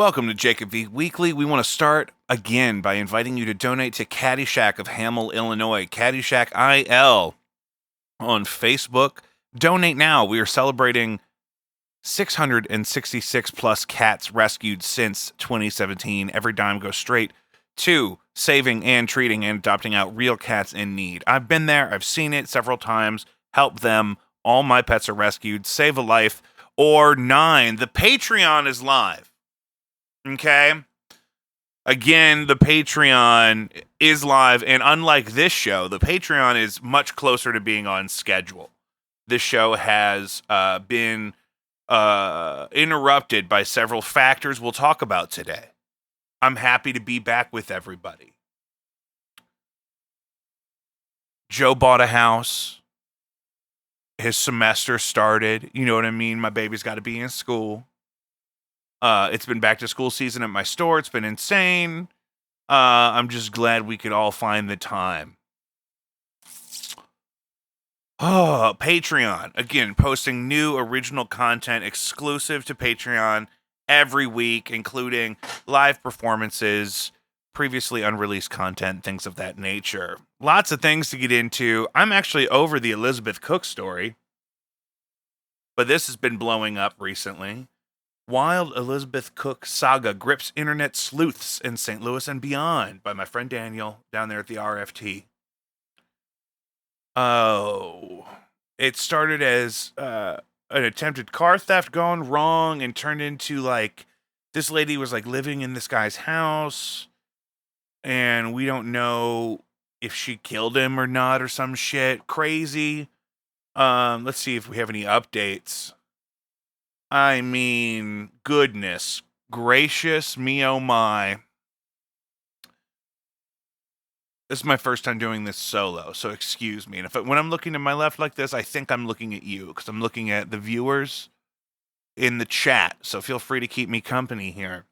Welcome to Jacob V Weekly. We want to start again by inviting you to donate to Caddyshack of Hamel, Illinois. Caddyshack IL on Facebook. Donate now. We are celebrating 666 plus cats rescued since 2017. Every dime goes straight to saving and treating and adopting out real cats in need. I've been there. I've seen it several times. Help them. All my pets are rescued. Save a life or 9. The Patreon is live. Okay? Again, the Patreon is live, and unlike this show, the Patreon is much closer to being on schedule. This show has been interrupted by several factors we'll talk about today. I'm happy to be back with everybody. Joe bought a house. His semester started. You know what I mean? My baby's got to be in school. It's been back to school season at my store. It's been insane. I'm just glad we could all find the time. Oh, Patreon. Again, posting new original content exclusive to Patreon every week, including live performances, previously unreleased content, things of that nature. Lots of things to get into. I'm actually over the Elizabeth Cook story, but this has been blowing up recently. Wild Elizabeth Cook saga grips internet sleuths in St. Louis and beyond by my friend Daniel down there at the RFT. Oh, it started as an attempted car theft gone wrong and turned into like this lady was like living in this guy's house and we don't know if she killed him or not or some shit. Crazy. Let's see if we have any updates. I mean, goodness gracious me, oh my. This is my first time doing this solo, so excuse me. And when I'm looking to my left like this, I think I'm looking at you, because I'm looking at the viewers in the chat, so feel free to keep me company here.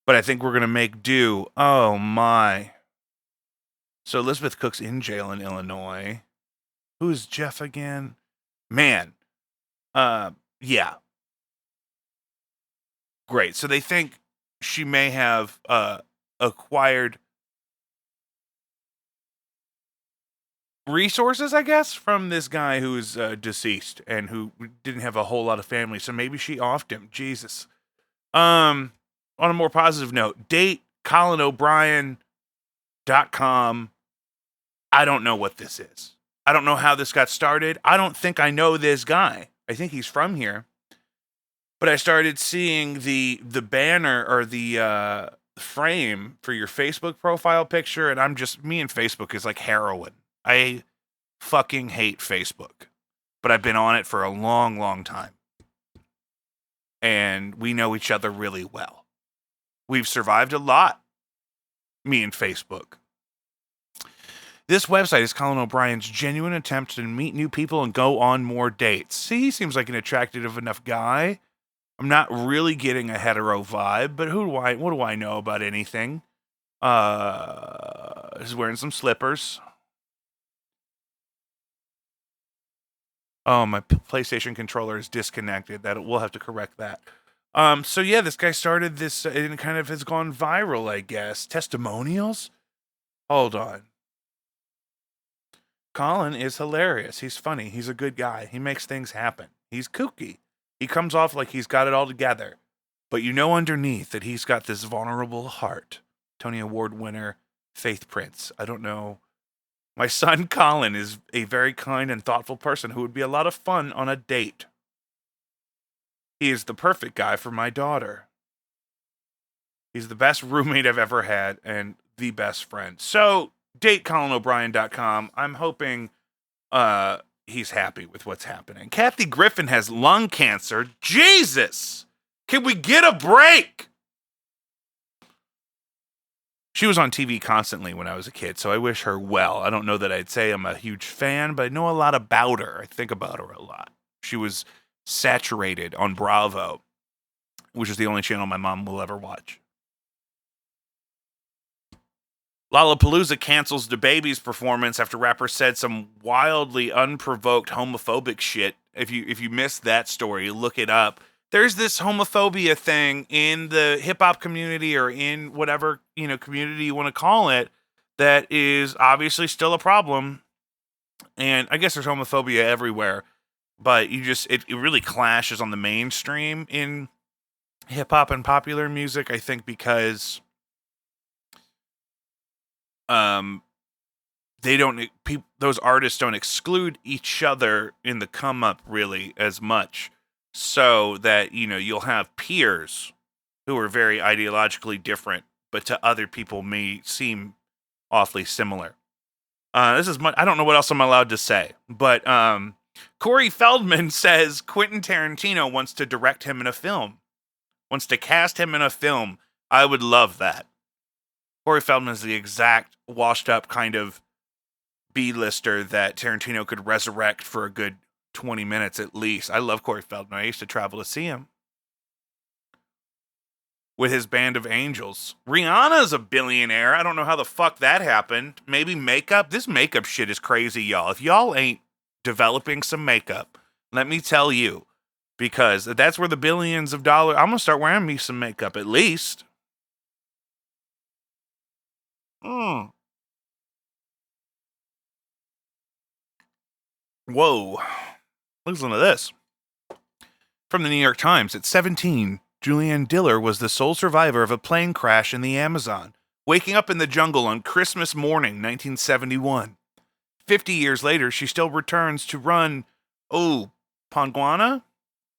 But I think we're going to make do. Oh my. So Elizabeth Cook's in jail in Illinois. Who's Jeff again? Man. Yeah. Great. So they think she may have acquired resources, I guess, from this guy who is deceased and who didn't have a whole lot of family. So maybe she offed him. Jesus. On a more positive note, date ColinO'Brien.com. I don't know what this is. I don't know how this got started. I don't think I know this guy. I think he's from here. But I started seeing the banner or the frame for your Facebook profile picture, and me and Facebook is like heroin. I fucking hate Facebook, but I've been on it for a long, long time. And we know each other really well. We've survived a lot, me and Facebook. This website is Colin O'Brien's genuine attempt to meet new people and go on more dates. See, he seems like an attractive enough guy. I'm not really getting a hetero vibe, but what do I know about anything? He's wearing some slippers. Oh, my PlayStation controller is disconnected. We'll have to correct that. So yeah, this guy started this and kind of has gone viral, I guess. Testimonials? Hold on. Colin is hilarious. He's funny. He's a good guy. He makes things happen. He's kooky. He comes off like he's got it all together. But you know underneath that he's got this vulnerable heart. Tony Award winner, Faith Prince. I don't know. My son Colin is a very kind and thoughtful person who would be a lot of fun on a date. He is the perfect guy for my daughter. He's the best roommate I've ever had and the best friend. So, date ColinO'Brien.com. I'm hoping he's happy with what's happening. Kathy Griffin has lung cancer. Jesus! Can we get a break? She was on TV constantly when I was a kid, so I wish her well. I don't know that I'd say I'm a huge fan, but I know a lot about her. I think about her a lot. She was saturated on Bravo, which is the only channel my mom will ever watch. Lollapalooza cancels DaBaby's performance after rapper said some wildly unprovoked homophobic shit. If you missed that story, look it up. there's this homophobia thing in the hip hop community or in whatever, community you want to call it, that is obviously still a problem. And I guess there's homophobia everywhere, but it really clashes on the mainstream in hip hop and popular music, I think, because those artists don't exclude each other in the come up really as much, so that you'll have peers who are very ideologically different, but to other people may seem awfully similar. This is I don't know what else I'm allowed to say, but Corey Feldman says Quentin Tarantino wants to direct him in a film, wants to cast him in a film. I would love that. Corey Feldman is the exact washed up kind of B-lister that Tarantino could resurrect for a good 20 minutes at least. I love Corey Feldman. I used to travel to see him with his band of angels. Rihanna's a billionaire. I don't know how the fuck that happened. Maybe makeup? This makeup shit is crazy, y'all. If y'all ain't developing some makeup, let me tell you, because that's where the billions of dollars... I'm going to start wearing me some makeup, at least. Whoa. Listen to this. From the New York Times, at 17, Julianne Diller was the sole survivor of a plane crash in the Amazon, waking up in the jungle on Christmas morning, 1971. 50 years later, she still returns to run, Ponguana?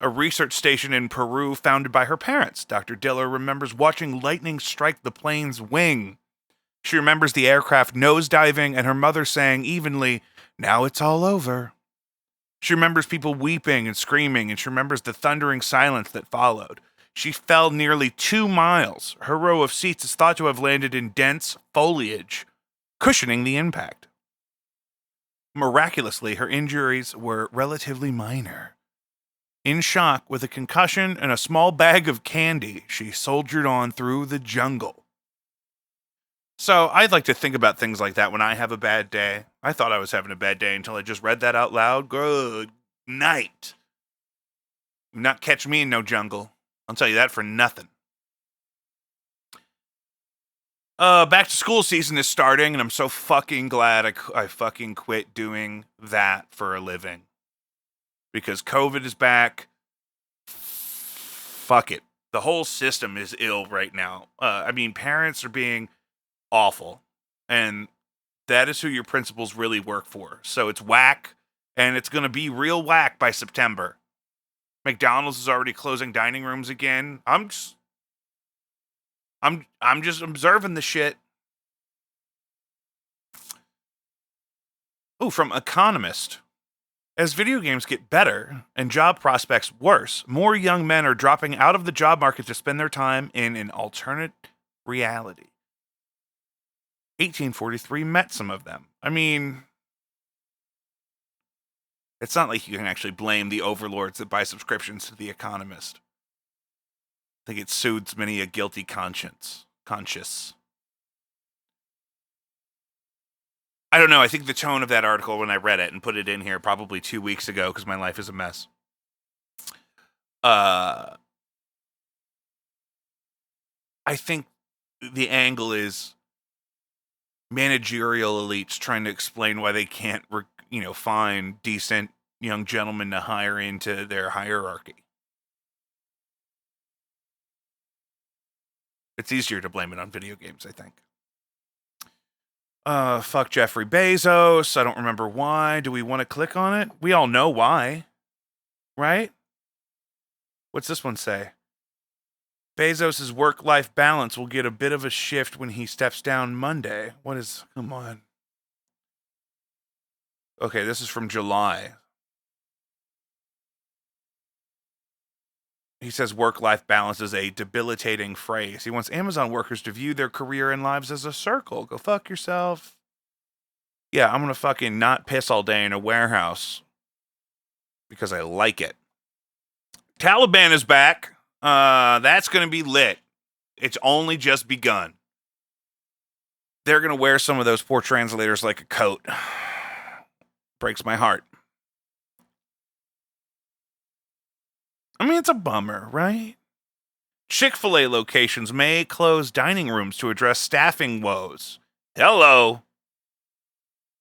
A research station in Peru founded by her parents. Dr. Diller remembers watching lightning strike the plane's wing. She remembers the aircraft nosediving and her mother saying evenly, "Now it's all over." She remembers people weeping and screaming, and she remembers the thundering silence that followed. She fell nearly 2 miles. Her row of seats is thought to have landed in dense foliage, cushioning the impact. Miraculously, her injuries were relatively minor. In shock, with a concussion and a small bag of candy, she soldiered on through the jungle. So I'd like to think about things like that when I have a bad day. I thought I was having a bad day until I just read that out loud. Good night. Not catch me in no jungle. I'll tell you that for nothing. Back to school season is starting, and I'm so fucking glad I fucking quit doing that for a living. Because COVID is back. Fuck it. The whole system is ill right now. Parents are being awful, and that is who your principals really work for. So it's whack, and it's gonna be real whack by September. McDonald's is already closing dining rooms again. I'm just observing the shit. From Economist. As video games get better and job prospects worse, more young men are dropping out of the job market to spend their time in an alternate reality. 1843 met some of them. It's not like you can actually blame the overlords that buy subscriptions to The Economist. I think it soothes many a guilty conscience. I don't know. I think the tone of that article when I read it and put it in here probably 2 weeks ago, because my life is a mess. I think the angle is managerial elites trying to explain why they can't, find decent young gentlemen to hire into their hierarchy. It's easier to blame it on video games, I think. Fuck Jeffrey Bezos. I don't remember why. Do we want to click on it? We all know why. Right? What's this one say? Bezos' work-life balance will get a bit of a shift when he steps down Monday. Come on. Okay, this is from July. He says work-life balance is a debilitating phrase. He wants Amazon workers to view their career and lives as a circle. Go fuck yourself. Yeah, I'm going to fucking not piss all day in a warehouse because I like it. Taliban is back. That's going to be lit. It's only just begun. They're going to wear some of those poor translators like a coat. Breaks my heart. I mean, it's a bummer, right? Chick-fil-A locations may close dining rooms to address staffing woes. Hello.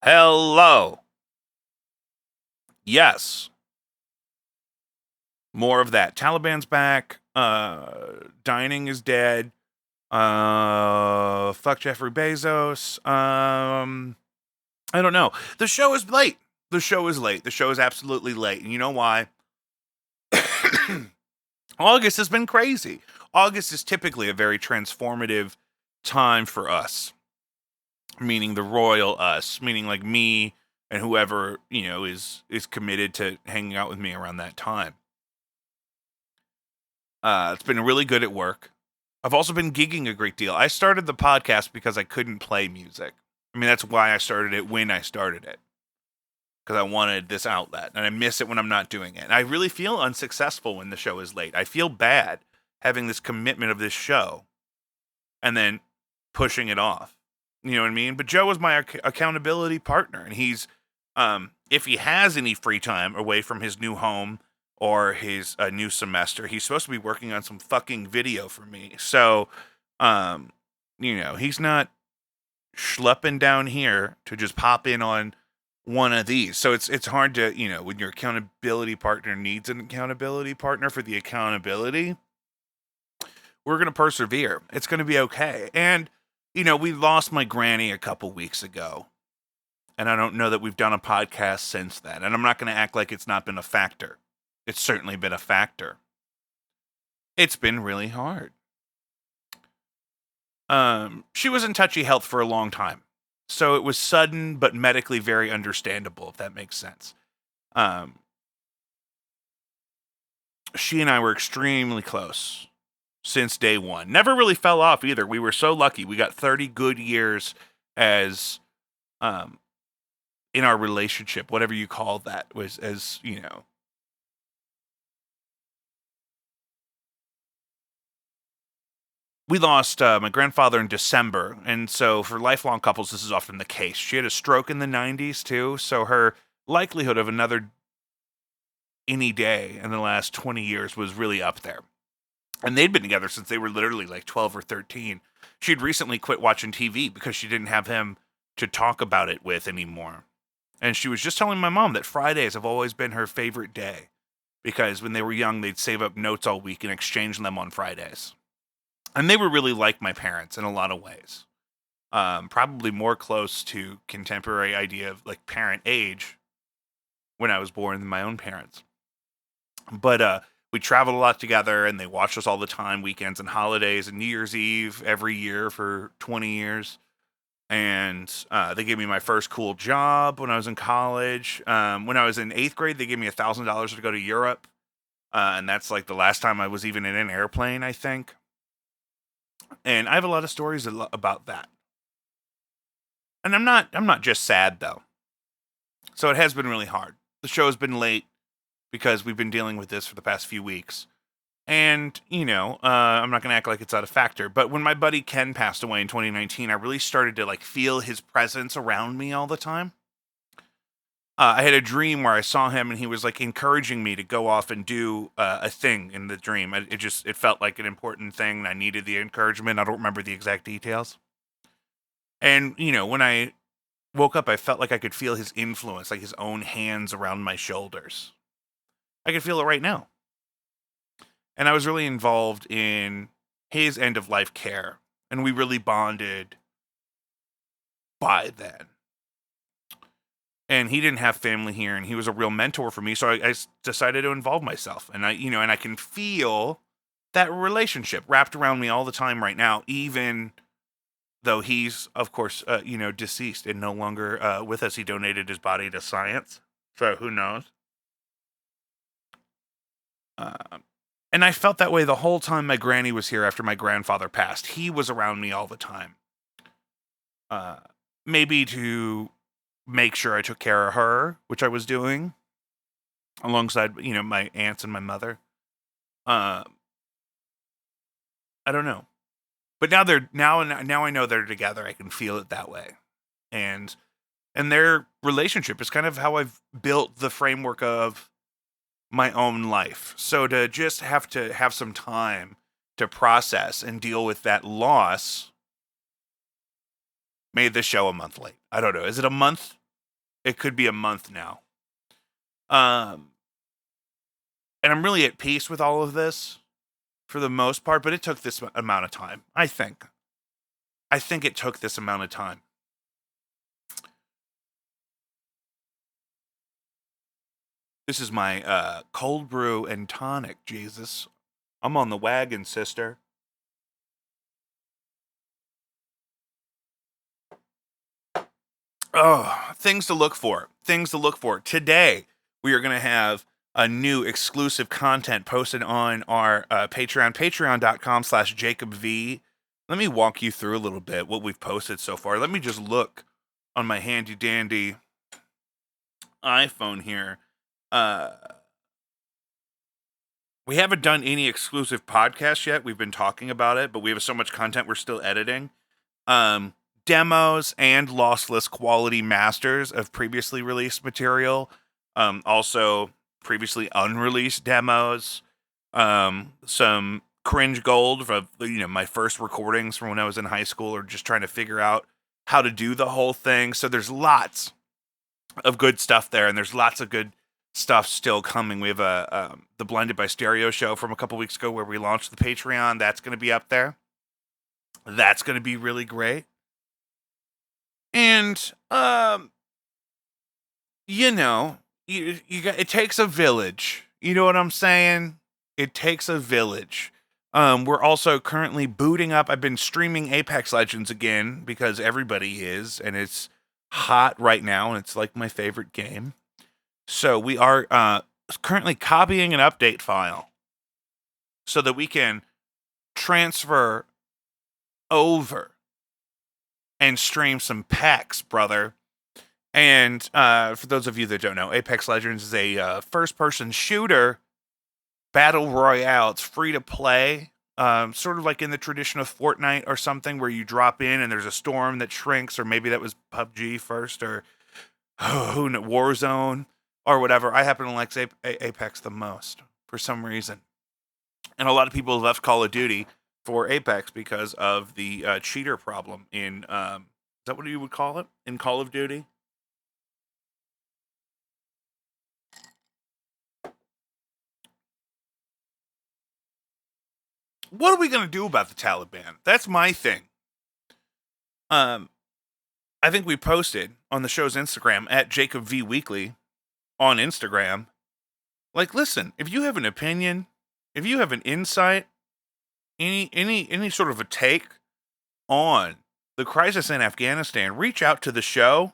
Hello. Yes. More of that. Taliban's back. Dining is dead. Fuck Jeffrey Bezos. I don't know. The show is late. The show is late. The show is absolutely late. And you know why? August has been crazy. August is typically a very transformative time for us, meaning the royal us, meaning like me and whoever, is committed to hanging out with me around that time. It's been really good at work. I've also been gigging a great deal. I started the podcast because I couldn't play music. I mean, that's why I started it when I started it. Because I wanted this outlet, and I miss it when I'm not doing it. And I really feel unsuccessful when the show is late. I feel bad having this commitment of this show and then pushing it off. You know what I mean? But Joe is my accountability partner, and he's, if he has any free time away from his new home or his new semester, he's supposed to be working on some fucking video for me. So, he's not schlepping down here to just pop in on one of these. So it's hard to, when your accountability partner needs an accountability partner for the accountability, we're going to persevere. It's going to be okay. And, we lost my granny a couple weeks ago. And I don't know that we've done a podcast since then. And I'm not going to act like it's not been a factor. It's certainly been a factor. It's been really hard. She was in touchy health for a long time. So it was sudden, but medically very understandable, if that makes sense. She and I were extremely close since day one. Never really fell off either. We were so lucky. We got 30 good years as, in our relationship, whatever you call that, was as, we lost my grandfather in December, and so for lifelong couples, this is often the case. She had a stroke in the 90s, too, so her likelihood of another any day in the last 20 years was really up there. And they'd been together since they were literally like 12 or 13. She'd recently quit watching TV because she didn't have him to talk about it with anymore. And she was just telling my mom that Fridays have always been her favorite day because when they were young, they'd save up notes all week and exchange them on Fridays. And they were really like my parents in a lot of ways. Probably more close to contemporary idea of like parent age when I was born than my own parents. But we traveled a lot together, and they watched us all the time, weekends and holidays and New Year's Eve every year for 20 years. And they gave me my first cool job when I was in college. When I was in 8th grade, they gave me $1,000 to go to Europe. And that's like the last time I was even in an airplane, I think. And I have a lot of stories about that. And I'm not just sad, though. So it has been really hard. The show has been late because we've been dealing with this for the past few weeks. And, I'm not going to act like it's not a factor. But when my buddy Ken passed away in 2019, I really started to feel his presence around me all the time. I had a dream where I saw him and he was encouraging me to go off and do a thing in the dream. It felt like an important thing. And I needed the encouragement. I don't remember the exact details. And, when I woke up, I felt like I could feel his influence, like his own hands around my shoulders. I could feel it right now. And I was really involved in his end of life care. And we really bonded by then. And he didn't have family here, and he was a real mentor for me. So I decided to involve myself. And I can feel that relationship wrapped around me all the time right now, even though he's, of course, deceased and no longer with us. He donated his body to science. So who knows? And I felt that way the whole time my granny was here after my grandfather passed. He was around me all the time. Maybe to make sure I took care of her, which I was doing, alongside, my aunts and my mother. I don't know. But now I know they're together. I can feel it that way. And their relationship is kind of how I've built the framework of my own life. So to just have to have some time to process and deal with that loss made the show a month late. I don't know. Is it a month? It could be a month now. And I'm really at peace with all of this for the most part, but it took this amount of time, I think. I think it took this amount of time. This is my cold brew and tonic, Jesus. I'm on the wagon, sister. Oh, things to look for. Things to look for. Today, we are going to have a new exclusive content posted on our Patreon, patreon.com/JacobV. Let me walk you through a little bit what we've posted so far. Let me just look on my handy dandy iPhone here. We haven't done any exclusive podcasts yet. We've been talking about it, but we have so much content we're still editing. Demos and lossless quality masters of previously released material. Also previously unreleased demos. Some cringe gold of my first recordings from when I was in high school, or just trying to figure out how to do the whole thing. So there's lots of good stuff there, and there's lots of good stuff still coming. We have the Blinded by Stereo show from a couple weeks ago where we launched the Patreon. That's going to be up there. That's going to be really great. And it takes a village. You know what I'm saying? It takes a village. We're also currently booting up. I've been streaming Apex Legends again because everybody is, and it's hot right now, and it's like my favorite game. So we are currently copying an update file so that we can transfer over and stream some packs, brother. And for those of you that don't know, Apex Legends is a first-person shooter battle royale. It's free to play, sort of like in the tradition of Fortnite or something, where you drop in and there's a storm that shrinks, or maybe that was PUBG first, or Warzone, or whatever. I happen to like Apex the most for some reason. And a lot of people left Call of Duty for Apex because of the cheater problem in, is that what you would call it? In Call of Duty? What are we going to do about the Taliban? That's my thing. I think we posted on the show's Instagram at Jacob V Weekly on Instagram. Like, listen, if you have an opinion, if you have an insight, any sort of a take on the crisis in Afghanistan, reach out to the show.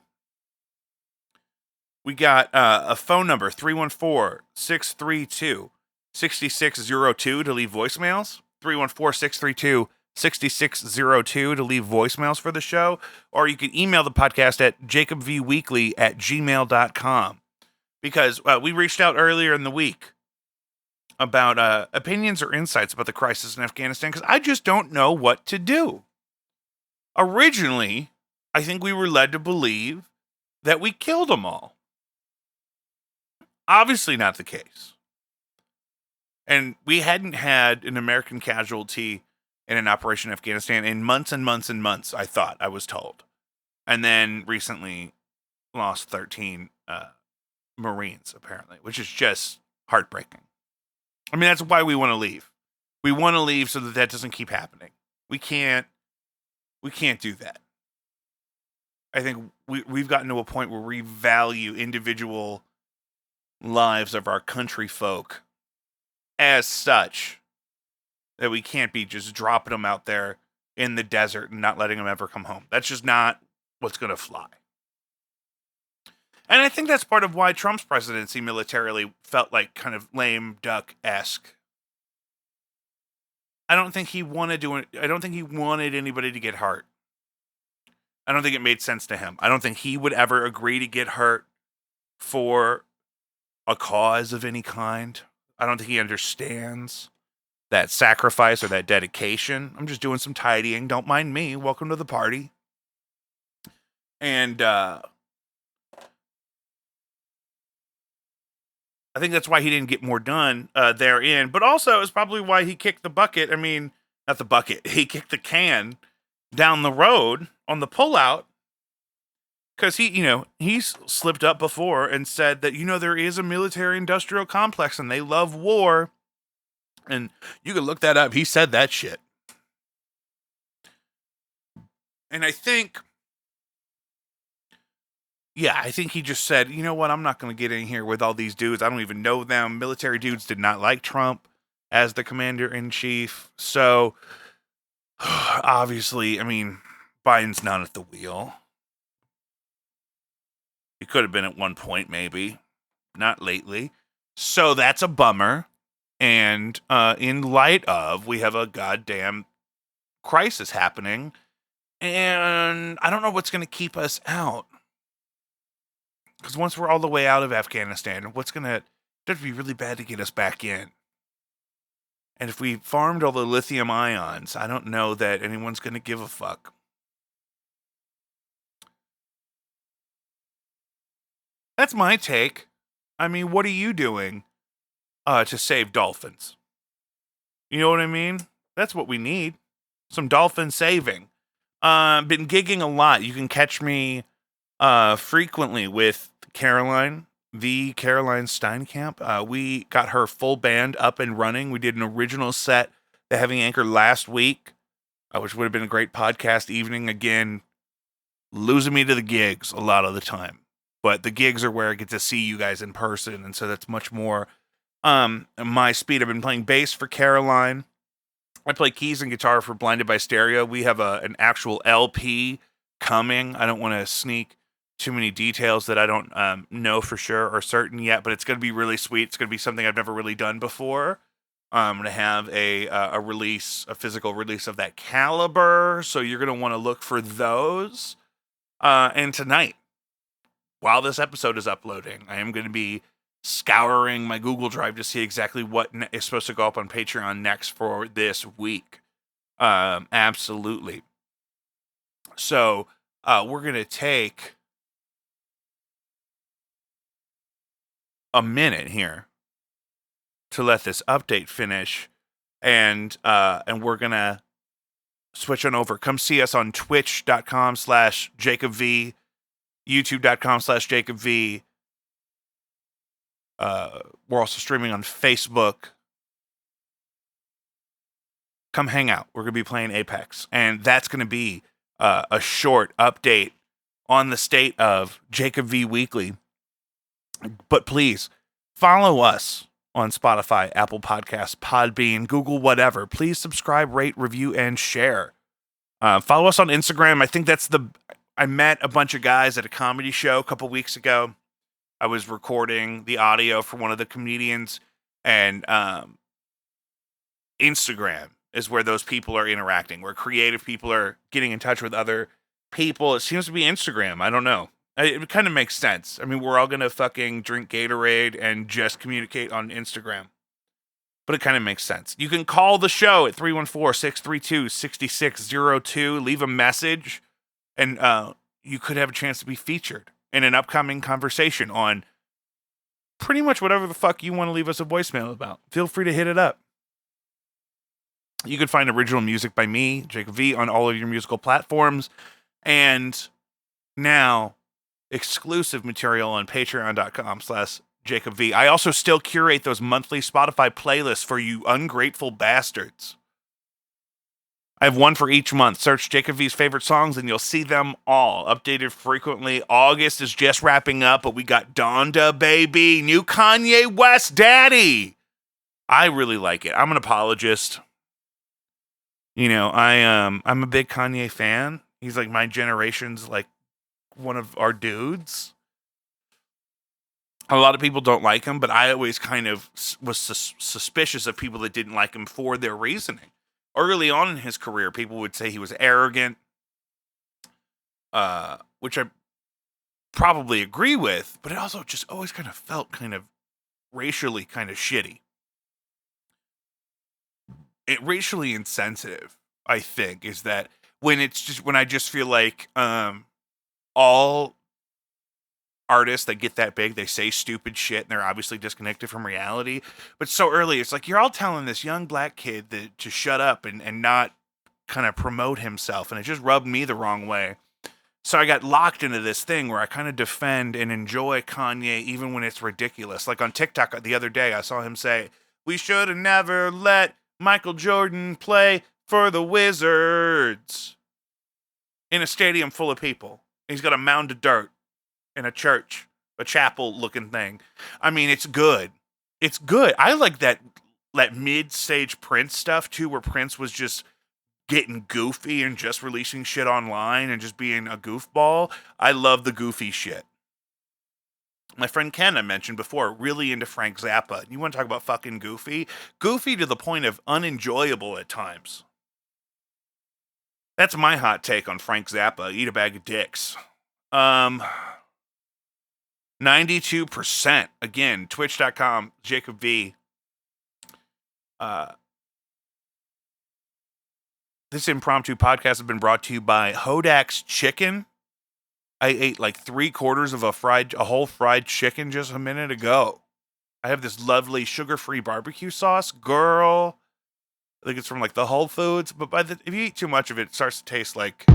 We got a phone number, 314-632-6602 to leave voicemails. 314-632-6602 to leave voicemails for the show. Or you can email the podcast at jacobvweekly@gmail.com. Because we reached out earlier in the week about opinions or insights about the crisis in Afghanistan, because I just don't know what to do. Originally, I think we were led to believe that we killed them all. Obviously not the case. And we hadn't had an American casualty in an operation in Afghanistan in months and months and months, I was told. And then recently lost 13 Marines, apparently, which is just heartbreaking. I mean, that's why we want to leave. We want to leave so that doesn't keep happening. We can't do that. I think we've gotten to a point where we value individual lives of our country folk as such that we can't be just dropping them out there in the desert and not letting them ever come home. That's just not what's going to fly. And I think that's part of why Trump's presidency militarily felt like kind of lame duck-esque. I don't think he wanted anybody to get hurt. I don't think it made sense to him. I don't think he would ever agree to get hurt for a cause of any kind. I don't think he understands that sacrifice or that dedication. I'm just doing some tidying. Don't mind me. Welcome to the party. And I I think that's why he didn't get more done therein. But also, it's probably why he kicked the bucket. I mean, not the bucket. He kicked the can down the road on the pullout because he's slipped up before and said that there is a military-industrial complex and they love war. And you can look that up. He said that shit. And I think he just said, you know what, I'm not going to get in here with all these dudes. I don't even know them. Military dudes did not like Trump as the commander-in-chief. So, obviously, I mean, Biden's not at the wheel. He could have been at one point, maybe. Not lately. So, that's a bummer. And in light of, we have a goddamn crisis happening. And I don't know what's going to keep us out. Because once we're all the way out of Afghanistan, what's going to be really bad to get us back in? And if we farmed all the lithium ions, I don't know that anyone's going to give a fuck. That's my take. I mean, what are you doing to save dolphins? You know what I mean? That's what we need. Some dolphin saving. Been gigging a lot. You can catch me frequently with Caroline Steinkamp. We got her full band up and running. We did an original set, The Heavy Anchor, last week, which would have been a great podcast evening. Again, losing me to the gigs a lot of the time. But the gigs are where I get to see you guys in person, and so that's much more my speed. I've been playing bass for Caroline. I play keys and guitar for Blinded by Stereo. We have an actual LP coming. I don't want to sneak too many details that I don't know for sure or certain yet, but it's going to be really sweet. It's going to be something I've never really done before. I'm going to have a release, a physical release of that caliber, so you're going to want to look for those. And tonight, while this episode is uploading, I am going to be scouring my Google Drive to see exactly what is supposed to go up on Patreon next for this week. Absolutely. So we're going to take a minute here to let this update finish, and we're going to switch on over. Come see us on twitch.com/JacobV, youtube.com/JacobV. We're also streaming on Facebook. Come hang out. We're going to be playing Apex. And that's going to be a short update on the state of Jacob V Weekly. But please, follow us on Spotify, Apple Podcasts, Podbean, Google, whatever. Please subscribe, rate, review, and share. Follow us on Instagram. I think I met a bunch of guys at a comedy show a couple weeks ago. I was recording the audio for one of the comedians, and Instagram is where those people are interacting, where creative people are getting in touch with other people. It seems to be Instagram. I don't know. It kind of makes sense. I mean, we're all going to fucking drink Gatorade and just communicate on Instagram. But it kind of makes sense. You can call the show at 314-632-6602. Leave a message, and you could have a chance to be featured in an upcoming conversation on pretty much whatever the fuck you want to leave us a voicemail about. Feel free to hit it up. You can find original music by me, Jacob V, on all of your musical platforms. And now, exclusive material on patreon.com/Jacob V. I also still curate those monthly Spotify playlists for you ungrateful bastards. I have one for each month. Search Jacob V's favorite songs and you'll see them all updated frequently. August is just wrapping up, but we got Donda, baby. New Kanye West daddy. I really like it. I'm an apologist. I'm a big Kanye fan. He's like my generation's like one of our dudes. A lot of people don't like him, but I always kind of was suspicious of people that didn't like him for their reasoning. Early on in his career, people would say he was arrogant, which I probably agree with, but it also just always kind of felt kind of racially kind of shitty. Racially insensitive, I think, is that when I just feel like all artists that get that big, they say stupid shit and they're obviously disconnected from reality. But so early, it's like you're all telling this young black kid to shut up and not kind of promote himself. And it just rubbed me the wrong way. So I got locked into this thing where I kind of defend and enjoy Kanye even when it's ridiculous. Like on TikTok the other day, I saw him say, "We should have never let Michael Jordan play for the Wizards," in a stadium full of people. He's got a mound of dirt in a church, a chapel looking thing. I mean, it's good. It's good. I like that mid-stage Prince stuff too, where Prince was just getting goofy and just releasing shit online and just being a goofball. I love the goofy shit. My friend Ken, I mentioned before, really into Frank Zappa. You want to talk about fucking goofy? Goofy to the point of unenjoyable at times. That's my hot take on Frank Zappa. Eat a bag of dicks. 92%. Again, twitch.com, Jacob V. This impromptu podcast has been brought to you by Hodak's Chicken. I ate like 3/4 of a whole fried chicken just a minute ago. I have this lovely sugar-free barbecue sauce. Girl, I think it's from like the Whole Foods, but if you eat too much of it, it starts to taste like